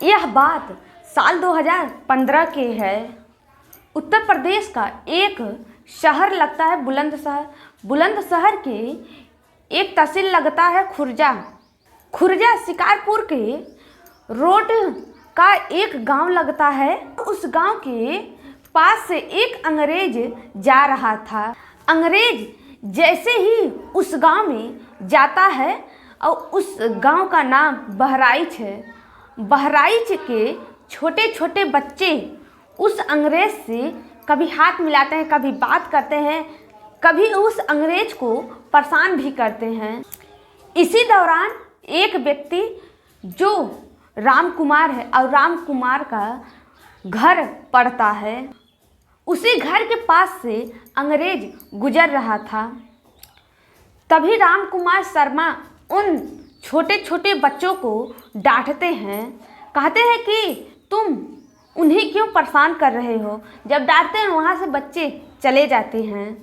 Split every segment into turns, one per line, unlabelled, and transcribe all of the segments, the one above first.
यह बात साल 2015 की है। उत्तर प्रदेश का एक शहर लगता है बुलंदशहर। बुलंदशहर के एक तहसील लगता है खुर्जा। खुर्जा शिकारपुर के रोड का एक गांव लगता है। उस गांव के पास से एक अंग्रेज जा रहा था। अंग्रेज जैसे ही उस गांव में जाता है और उस गांव का नाम बहराइच है। बहराइच के छोटे छोटे बच्चे उस अंग्रेज से कभी हाथ मिलाते हैं, कभी बात करते हैं, कभी उस अंग्रेज को परेशान भी करते हैं। इसी दौरान एक व्यक्ति जो राम कुमार है और राम कुमार का घर पड़ता है। उसी घर के पास से अंग्रेज गुजर रहा था। तभी राम कुमार शर्मा उन छोटे छोटे बच्चों को डांटते हैं, कहते हैं कि तुम उन्हें क्यों परेशान कर रहे हो। जब डांटते हैं वहाँ से बच्चे चले जाते हैं।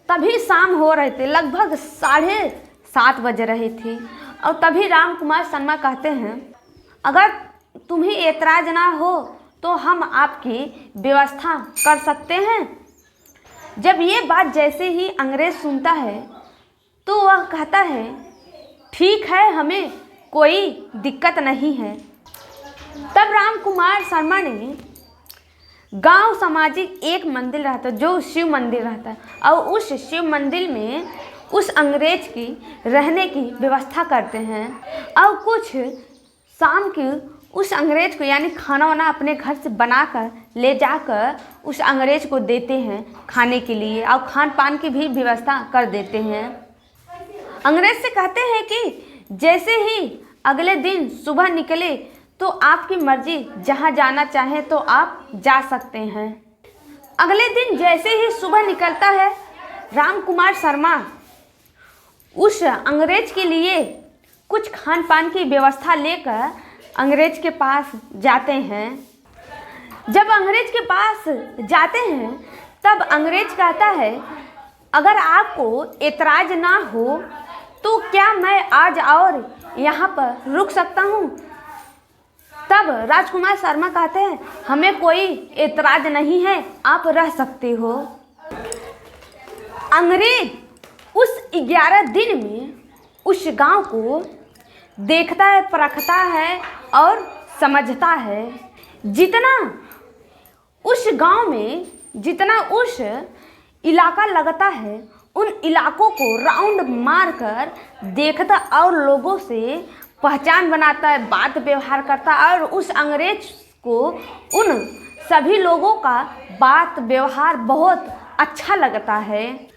तभी शाम हो रहे थे, लगभग 7:30 बज रही थी। और तभी राम कुमार शर्मा कहते हैं, अगर तुम्हें एतराज़ ना हो तो हम आपकी व्यवस्था कर सकते हैं। जब ये बात जैसे ही अंग्रेज सुनता है तो वह कहता है, ठीक है, हमें कोई दिक्कत नहीं है। तब राम कुमार शर्मा ने गांव सामाजिक एक मंदिर रहता है जो शिव मंदिर रहता है, और उस शिव मंदिर में उस अंग्रेज की रहने की व्यवस्था करते हैं। और कुछ शाम की उस अंग्रेज को यानी खाना वाना अपने घर से बनाकर ले जाकर उस अंग्रेज को देते हैं खाने के लिए, और खान पान की भी व्यवस्था कर देते हैं। अंग्रेज से कहते हैं कि जैसे ही अगले दिन सुबह निकले तो आपकी मर्जी, जहाँ जाना चाहें तो आप जा सकते हैं। अगले दिन जैसे ही सुबह निकलता है, राम कुमार शर्मा उस अंग्रेज के लिए कुछ खान पान की व्यवस्था लेकर अंग्रेज के पास जाते हैं। जब अंग्रेज के पास जाते हैं तब अंग्रेज कहता है, अगर आपको एतराज़ ना हो तो क्या मैं आज और यहाँ पर रुक सकता हूँ। तब राजकुमार शर्मा कहते हैं, हमें कोई एतराज़ नहीं है, आप रह सकते हो। अंग्रेज उस 11 दिन में उस गांव को देखता है, परखता है और समझता है। जितना उस गांव में, जितना उस इलाका लगता है, उन इलाकों को राउंड मारकर देखता और लोगों से पहचान बनाता है, बात व्यवहार करता है। और उस अंग्रेज को उन सभी लोगों का बात व्यवहार बहुत अच्छा लगता है।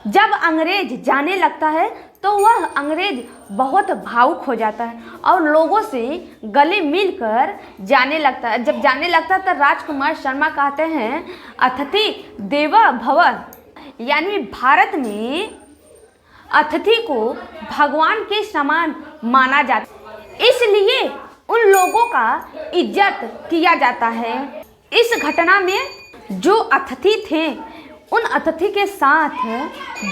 जब अंग्रेज जाने लगता है तो वह अंग्रेज बहुत भावुक हो जाता है और लोगों से गले मिलकर जाने लगता है। जब जाने लगता है तो राजकुमार शर्मा कहते हैं, अतिथि देवो भव, यानी भारत में अतिथि को भगवान के समान माना जाता है, इसलिए उन लोगों का इज्जत किया जाता है। इस घटना में जो अतिथि थे उन अतिथि के साथ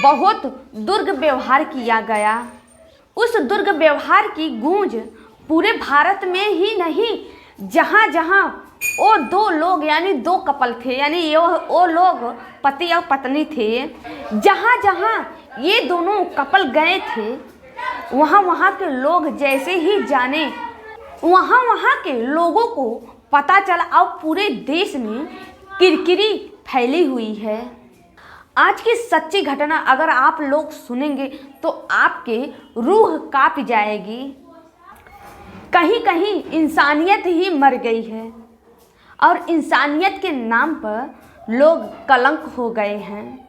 बहुत दुर्व्यवहार किया गया। उस दुर्व्यवहार की गूंज पूरे भारत में ही नहीं, जहाँ जहाँ वो दो लोग यानी 2 कपल थे, यानी वो लोग पति और पत्नी थे, जहाँ जहाँ ये दोनों कपल गए थे वहाँ वहाँ के लोग जैसे ही जाने, वहाँ वहाँ के लोगों को पता चला और पूरे देश में किरकिरी फैली हुई है। आज की सच्ची घटना अगर आप लोग सुनेंगे तो आपके रूह कांप जाएगी। कहीं कहीं इंसानियत ही मर गई है और इंसानियत के नाम पर लोग कलंक हो गए हैं।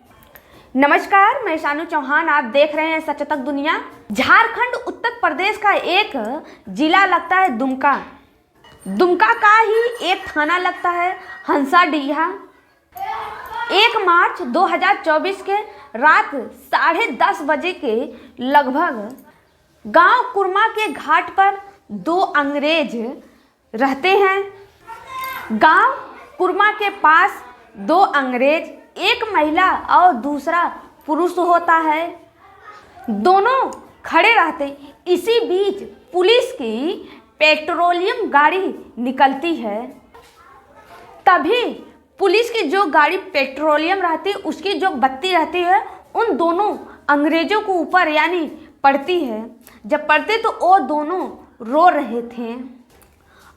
नमस्कार, मैं शानू चौहान, आप देख रहे हैं सच तक दुनिया। झारखंड उत्तर प्रदेश का एक जिला लगता है दुमका। दुमका का ही एक थाना लगता है हंसाडीहा। 1 मार्च 2024 के रात 10:30 बजे के लगभग गांव कुरमा के घाट पर 2 अंग्रेज रहते हैं। गांव कुरमा के पास 2 अंग्रेज, एक महिला और दूसरा पुरुष होता है। दोनों खड़े रहते। इसी बीच पुलिस की पेट्रोलियम गाड़ी निकलती है, तभी पुलिस की जो गाड़ी पेट्रोलियम रहती है उसकी जो बत्ती रहती है उन दोनों अंग्रेजों को ऊपर यानी पड़ती है। जब पड़ते तो वो दोनों रो रहे थे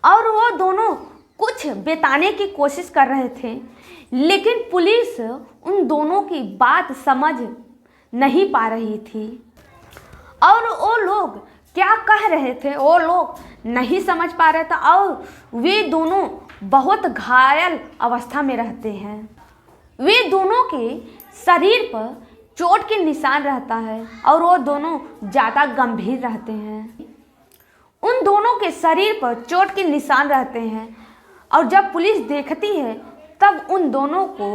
और वो दोनों कुछ बताने की कोशिश कर रहे थे, लेकिन पुलिस उन दोनों की बात समझ नहीं पा रही थी और वो लोग क्या कह रहे थे वो लोग नहीं समझ पा रहे थे और वे दोनों बहुत घायल अवस्था में रहते हैं। वे दोनों के शरीर पर चोट के निशान रहता है और वो दोनों ज़्यादा गंभीर रहते हैं। उन दोनों के शरीर पर चोट के निशान रहते हैं और जब पुलिस देखती है तब उन दोनों को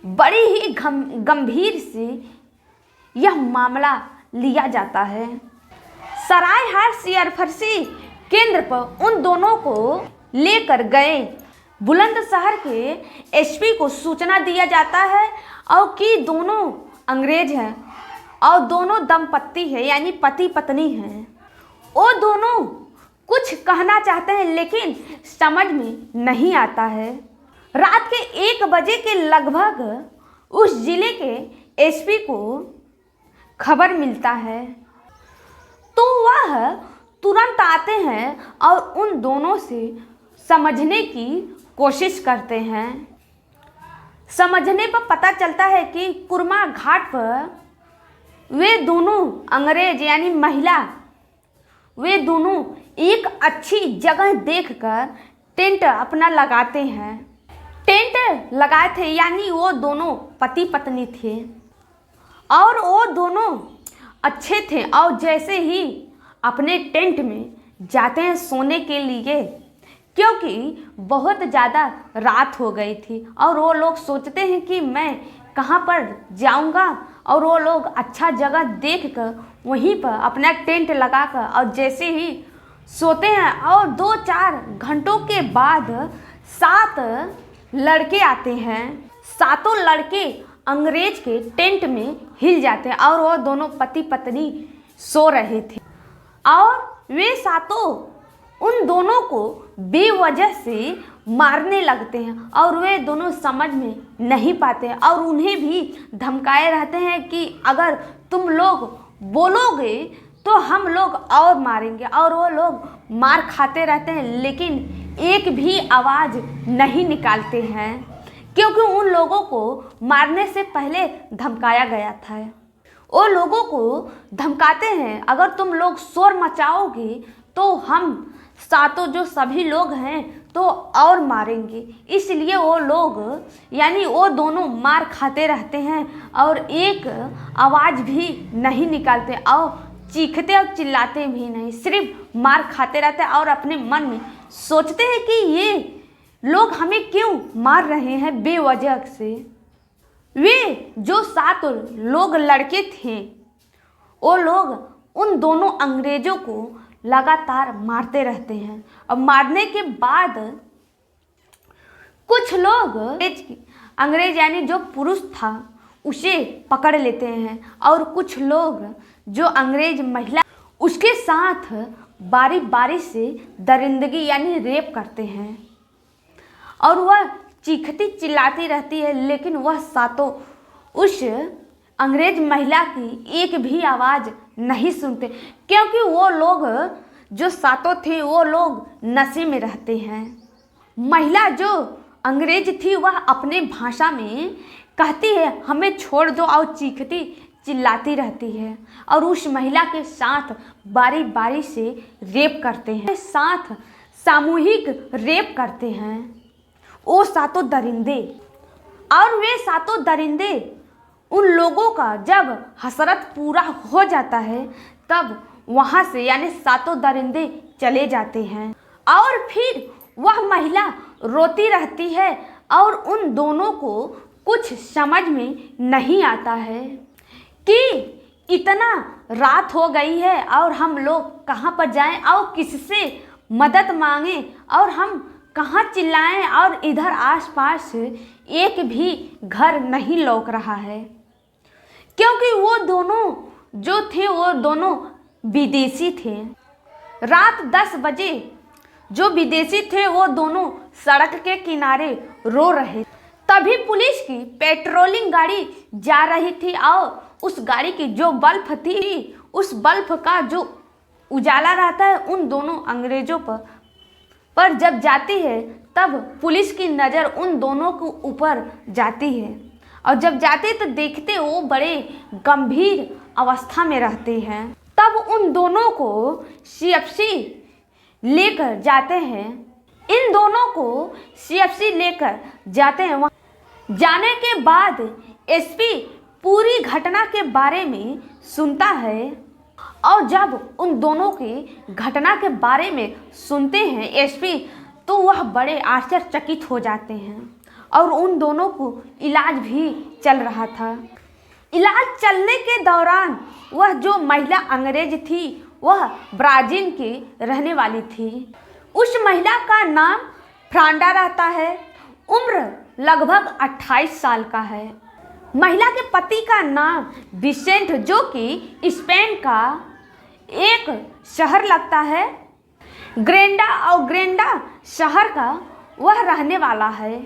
बड़ी ही गंभीर से यह मामला लिया जाता है। सरायहाट सीआरपी केंद्र पर उन दोनों को लेकर गए बुलंदशहर के एसपी को सूचना दिया जाता है और कि दोनों अंग्रेज हैं और दोनों दंपत्ति है यानी पति पत्नी हैं। वो दोनों कुछ कहना चाहते हैं लेकिन समझ में नहीं आता है। रात के 1 बजे के लगभग उस जिले के एसपी को खबर मिलता है तो वह तुरंत आते हैं और उन दोनों से समझने की कोशिश करते हैं। समझने पर पता चलता है कि कुरमा घाट पर वे दोनों अंग्रेज यानी महिला वे दोनों एक अच्छी जगह देखकर टेंट अपना लगाते हैं। टेंट लगाए थे यानी वो दोनों पति पत्नी थे और वो दोनों अच्छे थे और जैसे ही अपने टेंट में जाते हैं सोने के लिए, क्योंकि बहुत ज़्यादा रात हो गई थी और वो लोग सोचते हैं कि मैं कहाँ पर जाऊँगा और वो लोग अच्छा जगह देखकर वहीं पर अपना टेंट लगाकर और जैसे ही सोते हैं और 2-4 घंटों के बाद 7 लड़के आते हैं। 7 लड़के अंग्रेज के टेंट में हिल जाते हैं और वो दोनों पति पत्नी सो रहे थे और वे 7 उन दोनों को बेवजह से मारने लगते हैं और वे दोनों समझ में नहीं पाते और उन्हें भी धमकाए रहते हैं कि अगर तुम लोग बोलोगे तो हम लोग और मारेंगे और वो लोग मार खाते रहते हैं लेकिन एक भी आवाज़ नहीं निकालते हैं क्योंकि उन लोगों को मारने से पहले धमकाया गया था। वो लोगों को धमकाते हैं अगर तुम लोग शोर मचाओगे तो हम 7 जो सभी लोग हैं तो और मारेंगे, इसलिए वो लोग यानी वो दोनों मार खाते रहते हैं और एक आवाज़ भी नहीं निकालते और चीखते और चिल्लाते भी नहीं, सिर्फ मार खाते रहते हैं और अपने मन में सोचते हैं कि ये लोग हमें क्यों मार रहे हैं बेवजह से। वे जो 7 लोग लड़के थे वो लोग उन दोनों अंग्रेजों को लगातार मारते रहते हैं और मारने के बाद कुछ लोग अंग्रेज यानी जो पुरुष था उसे पकड़ लेते हैं और कुछ लोग जो अंग्रेज महिला उसके साथ बारी बारी से दरिंदगी यानी रेप करते हैं और वह चीखती चिल्लाती रहती है लेकिन वह 7 उस अंग्रेज महिला की एक भी आवाज़ नहीं सुनते क्योंकि वो लोग जो 7 थे वो लोग नशे में रहते हैं। महिला जो अंग्रेज थी वह अपने भाषा में कहती है हमें छोड़ दो और चीखती चिल्लाती रहती है और उस महिला के साथ बारी बारी से रेप करते हैं, साथ सामूहिक रेप करते हैं वो 7 दरिंदे। और वे 7 दरिंदे उन लोगों का जब हसरत पूरा हो जाता है तब वहाँ से यानी 7 दरिंदे चले जाते हैं और फिर वह महिला रोती रहती है और उन दोनों को कुछ समझ में नहीं आता है कि इतना रात हो गई है और हम लोग कहाँ पर जाएं और किससे मदद मांगें और हम कहाँ चिल्लाएं और इधर आसपास एक भी घर नहीं लौक रहा है क्योंकि वो दोनों जो थे वो दोनों विदेशी थे रात 10 बजे जो विदेशी थे वो दोनों सड़क के किनारे रो रहे। तभी पुलिस की पेट्रोलिंग गाड़ी जा रही थी और उस गाड़ी की जो बल्ब थी, उस बल्ब का जो उजाला रहता है उन दोनों अंग्रेजों पर जब जाती है, तब पुलिस की नज़र उन दोनों के ऊपर जाती है। और जब जाते तो देखते वो बड़े गंभीर अवस्था में रहते हैं। तब उन दोनों को सीएफसी लेकर जाते हैं। इन दोनों को सीएफसी लेकर जाते हैं। वहाँ जाने के बाद एसपी पूरी घटना के बारे में सुनता है और जब उन दोनों की घटना के बारे में सुनते हैं एसपी, तो वह बड़े आश्चर्यचकित हो जाते हैं। और उन दोनों को इलाज भी चल रहा था। इलाज चलने के दौरान वह जो महिला अंग्रेज थी वह ब्राज़ील की रहने वाली थी। उस महिला का नाम फ्रांडा रहता है। उम्र लगभग 28 साल का है। महिला के पति का नाम विसेंट, जो कि स्पेन का एक शहर लगता है ग्रेनडा, और ग्रेनडा शहर का वह रहने वाला है।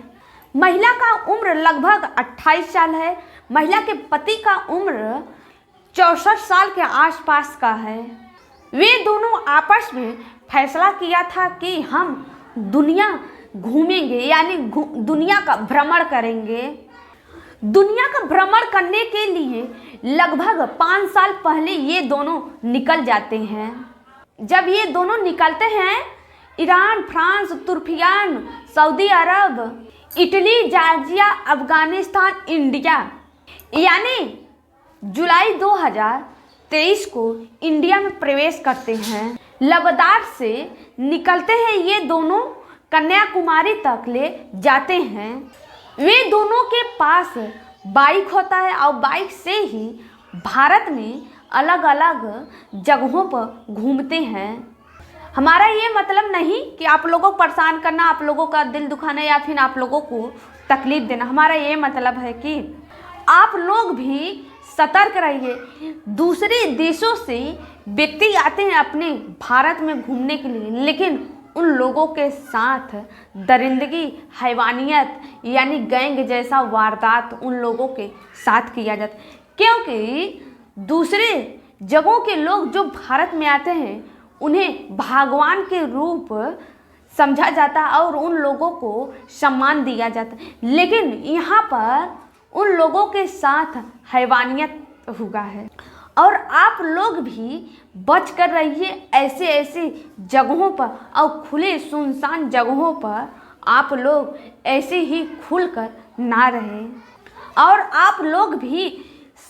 महिला का उम्र लगभग 28 साल है। महिला के पति का उम्र 64 साल के आसपास का है। वे दोनों आपस में फैसला किया था कि हम दुनिया घूमेंगे, यानी दुनिया का भ्रमण करेंगे। दुनिया का भ्रमण करने के लिए लगभग 5 साल पहले ये दोनों निकल जाते हैं। जब ये दोनों निकलते हैं, ईरान, फ्रांस, तुर्कियान, सऊदी अरब, इटली, जॉर्जिया, अफगानिस्तान, इंडिया, यानी जुलाई 2023 को इंडिया में प्रवेश करते हैं। लद्दाख से निकलते हैं ये दोनों, कन्याकुमारी तक ले जाते हैं। वे दोनों के पास बाइक होता है और बाइक से ही भारत में अलग अलग जगहों पर घूमते हैं। हमारा ये मतलब नहीं कि आप लोगों को परेशान करना, आप लोगों का दिल दुखाना या फिर आप लोगों को तकलीफ देना। हमारा ये मतलब है कि आप लोग भी सतर्क रहिए। दूसरे देशों से व्यक्ति आते हैं अपने भारत में घूमने के लिए, लेकिन उन लोगों के साथ दरिंदगी, हैवानियत यानी गैंग जैसा वारदात उन लोगों के साथ किया जाता है। क्योंकि दूसरे जगहों के लोग जो भारत में आते हैं उन्हें भगवान के रूप समझा जाता है और उन लोगों को सम्मान दिया जाता है, लेकिन यहाँ पर उन लोगों के साथ हैवानियत हुआ है। और आप लोग भी बच कर रहिए ऐसे ऐसे जगहों पर, और खुले सुनसान जगहों पर आप लोग ऐसे ही खुलकर ना रहें और आप लोग भी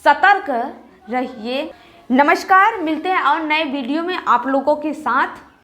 सतर्क रहिए। नमस्कार, मिलते हैं और नए वीडियो में आप लोगों के साथ।